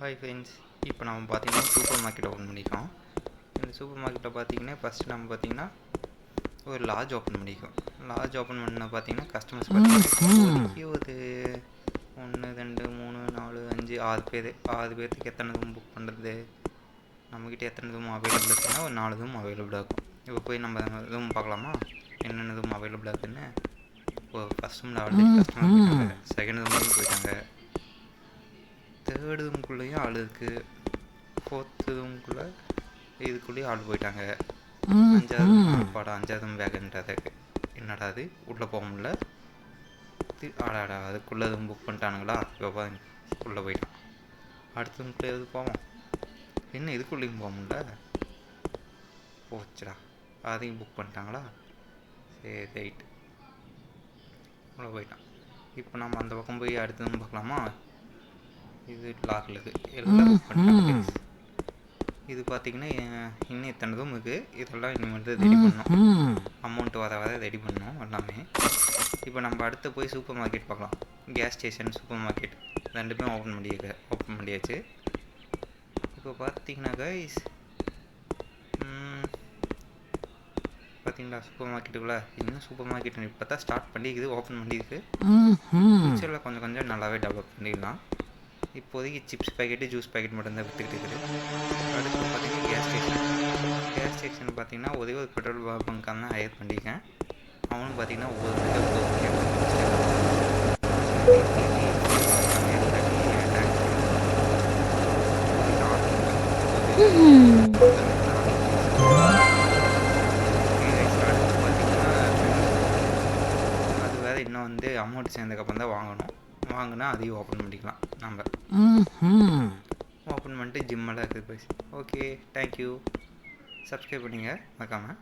Hi friends, இப்போ நம்ம பார்த்தீங்கன்னா சூப்பர் மார்க்கெட் ஓப்பன் பண்ணியிருக்கோம். இந்த சூப்பர் மார்க்கெட்டில் பார்த்தீங்கன்னா ஃபஸ்ட்டு நம்ம பார்த்தீங்கன்னா ஒரு லாட்ஜ் ஓப்பன் பண்ணியிருக்கோம். லாட்ஜ் ஓப்பன் பண்ண பார்த்தீங்கன்னா கஸ்டமர்ஸ் பார்த்தீங்கன்னா ஒரு 1 2 3 4 5 6 பேர்த்துக்கு எத்தனை ரூம் புக் பண்ணுறது, நம்மக்கிட்ட எத்தனை ரூம் அவைலபிள் இருக்குன்னா ஒரு 4 ரூம் அவைலபிளாக இருக்கும். இப்போ போய் நம்ம ரூம் பார்க்கலாமா, என்னென்ன ரூம் அவைலபிளாக இருக்குன்னு. இப்போ ஃபஸ்ட் ரூமில் ஆல்ரெடி கஸ்டமர் போயிட்டாங்க, செகண்ட் ரூம்லேயும் போயிட்டாங்க, தேர்டு ரூமுக்குள்ளேயும் ஆள் இருக்குது, ஃபோர்த்து ரூமுக்குள்ளே இதுக்குள்ளேயும் ஆள் போயிட்டாங்க, அஞ்சாவது ரூம் வேகன்ட்டாக இருக்குது. என்னடா அது உள்ளே போக முடியல, ஆடாடா அதுக்குள்ளே ரூம் புக் பண்ணிட்டானுங்களா, இப்போ பாருங்க உள்ளே போயிட்டான். அடுத்த ரூமுக்குள்ளே எது போவோம், என்ன இதுக்குள்ளேயும் போக முடியல, போச்சுடா அதையும் புக் பண்ணிட்டாங்களா, சரி ரைட்டு உள்ளே போயிட்டான். இப்போ நம்ம அந்த பக்கம் போய் அடுத்த ரூம் பார்க்கலாமா. இது லாக்கில் இருக்குது, எல்லாம் புக் பண்ணிட்டாங்க. இது பார்த்திங்கன்னா இன்னும் இத்தனை ரூம் இருக்குது, இதெல்லாம் இனிமேல் தான் ரெடி பண்ணணும், அமௌண்ட் வர ரெடி பண்ணணும் எல்லாமே. இப்போ நம்ம அடுத்து போய் சூப்பர் மார்க்கெட் பார்க்கலாம். கேஸ் ஸ்டேஷன், சூப்பர் மார்க்கெட் ரெண்டுமே ஓப்பன் பண்ணியாச்சு. இப்போ பார்த்தீங்கன்னா கைஸ் பார்த்தீங்களா சூப்பர் மார்க்கெட்டுக்குள்ளே இன்னும் சூப்பர் மார்க்கெட் இப்போ தான் ஸ்டார்ட் பண்ணிக்குது, ஓப்பன் பண்ணியிருக்கு. ஃபியூச்சரில் கொஞ்சம் நல்லாவே டெவலப் பண்ணிடலாம். இப்போதைக்கு சிப்ஸ் பேக்கெட்டு, ஜூஸ் பேக்கெட் மட்டும்தான் விற்றுக்கிட்டு இருக்குது. அடுத்து பார்த்தீங்கன்னா கேஸ் ஸ்டேஷன் பார்த்தீங்கன்னா ஒரே ஒரு பெட்ரோல் பங்கான ஹையர் பண்ணியிருக்கேன். அவனும் பார்த்தீங்கன்னா அது வேறு இன்னும் வந்து அமௌண்ட் சேர்ந்ததுக்கப்புறம் தான் வாங்கினா அதையும் ஓப்பன் பண்ணிக்கலாம். நம்ம ஓப்பன் பண்ணிட்டு ஜிம்மெல்லாம் இருக்குது. Okay, thank you. சப்ஸ்கிரைப் பண்ணிங்க மறக்காமல்.